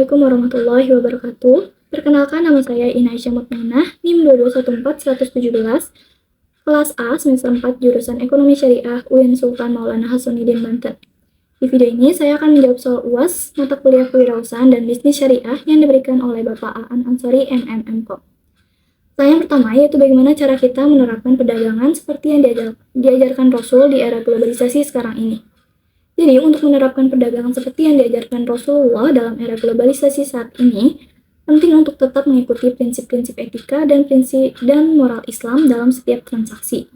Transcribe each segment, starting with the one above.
Assalamualaikum warahmatullahi wabarakatuh. Perkenalkan, nama saya Inaisyah Mutmainah, NIM 2214117, kelas A, semester 4, jurusan Ekonomi Syariah, UIN Sultan Maulana Hasanuddin, Banten. Di video ini, saya akan menjawab soal UAS, mata kuliah kewirausahaan dan bisnis syariah yang diberikan oleh Bapak Aan Ansori, MMMKOM. Soal yang pertama, yaitu bagaimana cara kita menerapkan perdagangan seperti yang diajarkan Rasul di era globalisasi sekarang ini. Jadi, untuk menerapkan perdagangan seperti yang diajarkan Rasulullah dalam era globalisasi saat ini, penting untuk tetap mengikuti prinsip-prinsip etika dan moral Islam dalam setiap transaksi.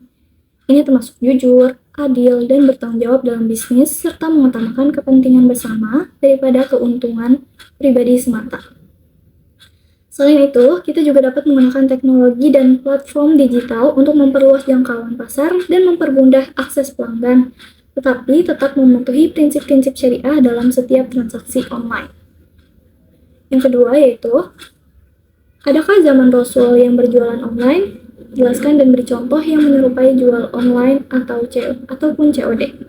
Ini termasuk jujur, adil, dan bertanggung jawab dalam bisnis, serta mengutamakan kepentingan bersama daripada keuntungan pribadi semata. Selain itu, kita juga dapat menggunakan teknologi dan platform digital untuk memperluas jangkauan pasar dan mempermudah akses pelanggan, tetapi tetap mematuhi prinsip-prinsip syariah dalam setiap transaksi online. Yang kedua yaitu, adakah zaman Rasul yang berjualan online? Jelaskan dan beri contoh yang menyerupai jual online ataupun COD.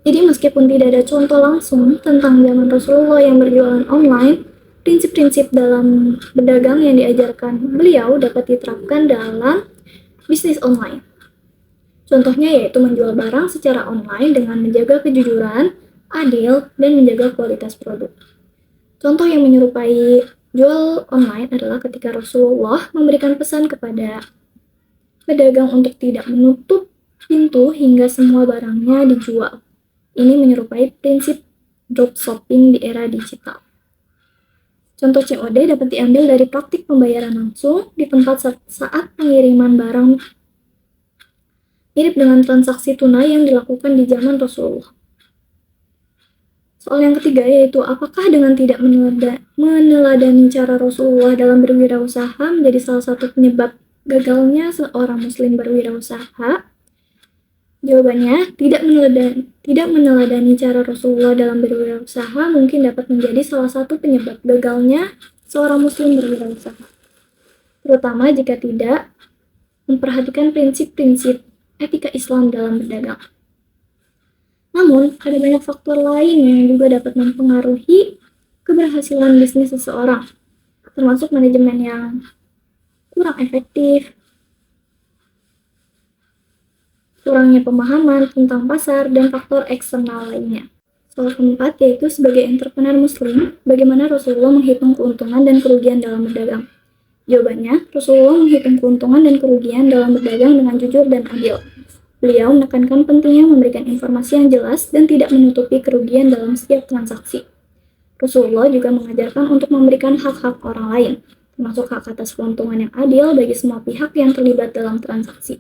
Jadi meskipun tidak ada contoh langsung tentang zaman Rasulullah yang berjualan online, prinsip-prinsip dalam berdagang yang diajarkan beliau dapat diterapkan dalam bisnis online. Contohnya yaitu menjual barang secara online dengan menjaga kejujuran, adil, dan menjaga kualitas produk. Contoh yang menyerupai jual online adalah ketika Rasulullah memberikan pesan kepada pedagang untuk tidak menutup pintu hingga semua barangnya dijual. Ini menyerupai prinsip dropshipping di era digital. Contoh COD dapat diambil dari praktik pembayaran langsung di tempat saat pengiriman barang, mirip dengan transaksi tunai yang dilakukan di zaman Rasulullah. Soal yang ketiga yaitu, apakah dengan tidak meneladani cara Rasulullah dalam berwirausaha menjadi salah satu penyebab gagalnya seorang muslim berwirausaha? Jawabannya, tidak meneladani cara Rasulullah dalam berwirausaha mungkin dapat menjadi salah satu penyebab gagalnya seorang muslim berwirausaha, terutama jika tidak memperhatikan prinsip-prinsip etika Islam dalam berdagang. Namun, ada banyak faktor lain yang juga dapat mempengaruhi keberhasilan bisnis seseorang, termasuk manajemen yang kurang efektif, kurangnya pemahaman tentang pasar, dan faktor eksternal lainnya. Soal keempat yaitu, sebagai entrepreneur muslim, bagaimana Rasulullah menghitung keuntungan dan kerugian dalam berdagang? Jawabannya, Rasulullah menghitung keuntungan dan kerugian dalam berdagang dengan jujur dan adil. Beliau menekankan pentingnya memberikan informasi yang jelas dan tidak menutupi kerugian dalam setiap transaksi. Rasulullah juga mengajarkan untuk memberikan hak-hak orang lain, termasuk hak atas keuntungan yang adil bagi semua pihak yang terlibat dalam transaksi.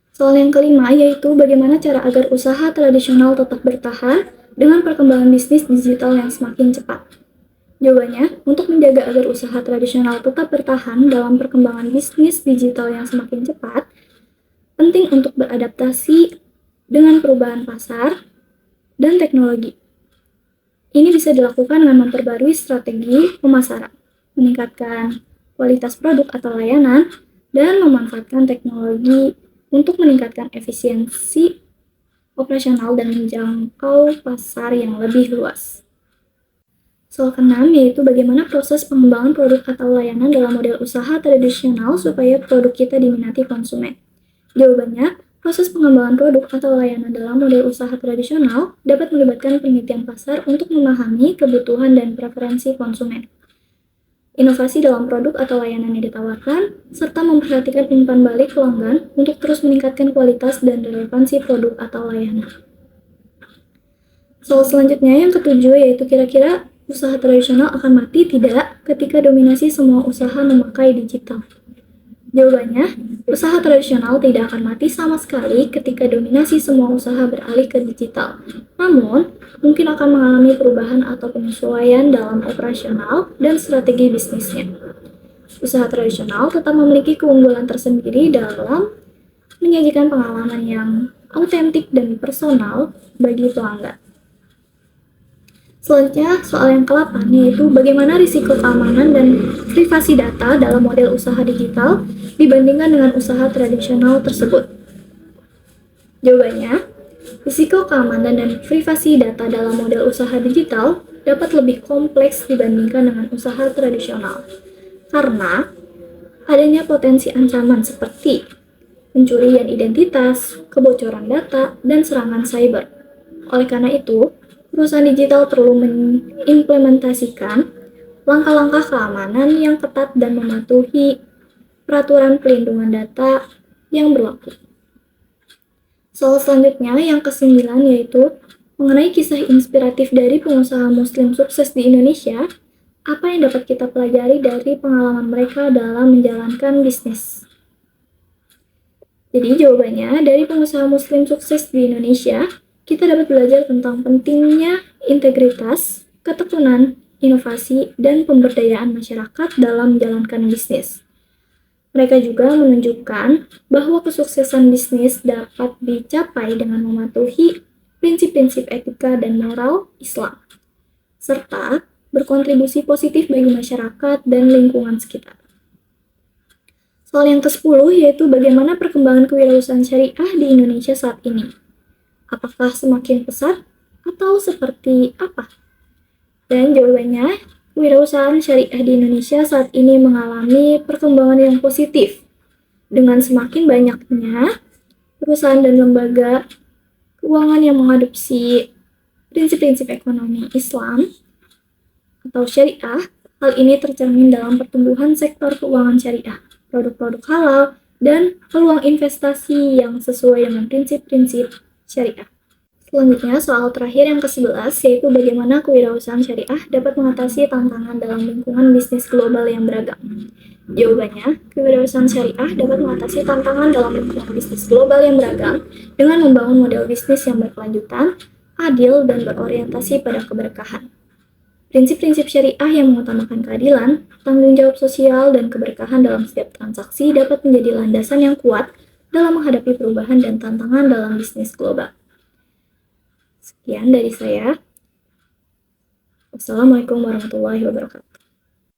Soal yang kelima yaitu, bagaimana cara agar usaha tradisional tetap bertahan dengan perkembangan bisnis digital yang semakin cepat? Jawabannya, untuk menjaga agar usaha tradisional tetap bertahan dalam perkembangan bisnis digital yang semakin cepat, penting untuk beradaptasi dengan perubahan pasar dan teknologi. Ini bisa dilakukan dengan memperbarui strategi pemasaran, meningkatkan kualitas produk atau layanan, dan memanfaatkan teknologi untuk meningkatkan efisiensi operasional dan menjangkau pasar yang lebih luas. Soal keenam yaitu, bagaimana proses pengembangan produk atau layanan dalam model usaha tradisional supaya produk kita diminati konsumen. Jawabannya, proses pengembangan produk atau layanan dalam model usaha tradisional dapat melibatkan penelitian pasar untuk memahami kebutuhan dan preferensi konsumen, inovasi dalam produk atau layanan yang ditawarkan, serta memperhatikan umpan balik pelanggan untuk terus meningkatkan kualitas dan relevansi produk atau layanan. Soal selanjutnya yang ketujuh yaitu, kira-kira usaha tradisional akan mati tidak ketika dominasi semua usaha memakai digital? Jawabannya, usaha tradisional tidak akan mati sama sekali ketika dominasi semua usaha beralih ke digital. Namun, mungkin akan mengalami perubahan atau penyesuaian dalam operasional dan strategi bisnisnya. Usaha tradisional tetap memiliki keunggulan tersendiri dalam menyajikan pengalaman yang autentik dan personal bagi pelanggan. Selanjutnya, soal yang ke-8 yaitu, bagaimana risiko keamanan dan privasi data dalam model usaha digital dibandingkan dengan usaha tradisional tersebut. Jawabannya, risiko keamanan dan privasi data dalam model usaha digital dapat lebih kompleks dibandingkan dengan usaha tradisional. Karena adanya potensi ancaman seperti pencurian identitas, kebocoran data, dan serangan cyber. Oleh karena itu, perusahaan digital perlu mengimplementasikan langkah-langkah keamanan yang ketat dan mematuhi peraturan pelindungan data yang berlaku. Soal selanjutnya yang ke-9 yaitu mengenai kisah inspiratif dari pengusaha muslim sukses di Indonesia, apa yang dapat kita pelajari dari pengalaman mereka dalam menjalankan bisnis? Jadi jawabannya, dari pengusaha muslim sukses di Indonesia, kita dapat belajar tentang pentingnya integritas, ketekunan, inovasi, dan pemberdayaan masyarakat dalam menjalankan bisnis. Mereka juga menunjukkan bahwa kesuksesan bisnis dapat dicapai dengan mematuhi prinsip-prinsip etika dan moral Islam, serta berkontribusi positif bagi masyarakat dan lingkungan sekitar. Soal yang ke-10 yaitu bagaimana perkembangan kewirausahaan syariah di Indonesia saat ini. Apakah semakin pesat atau seperti apa? Dan jawabannya, kewirausahaan syariah di Indonesia saat ini mengalami perkembangan yang positif. Dengan semakin banyaknya perusahaan dan lembaga keuangan yang mengadopsi prinsip-prinsip ekonomi Islam atau syariah, hal ini tercermin dalam pertumbuhan sektor keuangan syariah, produk-produk halal, dan peluang investasi yang sesuai dengan prinsip-prinsip syariah. Selanjutnya, soal terakhir yang ke-11, yaitu bagaimana kewirausahaan syariah dapat mengatasi tantangan dalam lingkungan bisnis global yang beragam. Jawabannya, kewirausahaan syariah dapat mengatasi tantangan dalam lingkungan bisnis global yang beragam dengan membangun model bisnis yang berkelanjutan, adil, dan berorientasi pada keberkahan. Prinsip-prinsip syariah yang mengutamakan keadilan, tanggung jawab sosial, dan keberkahan dalam setiap transaksi dapat menjadi landasan yang kuat dalam menghadapi perubahan dan tantangan dalam bisnis global. Sekian dari saya. Wassalamualaikum warahmatullahi wabarakatuh.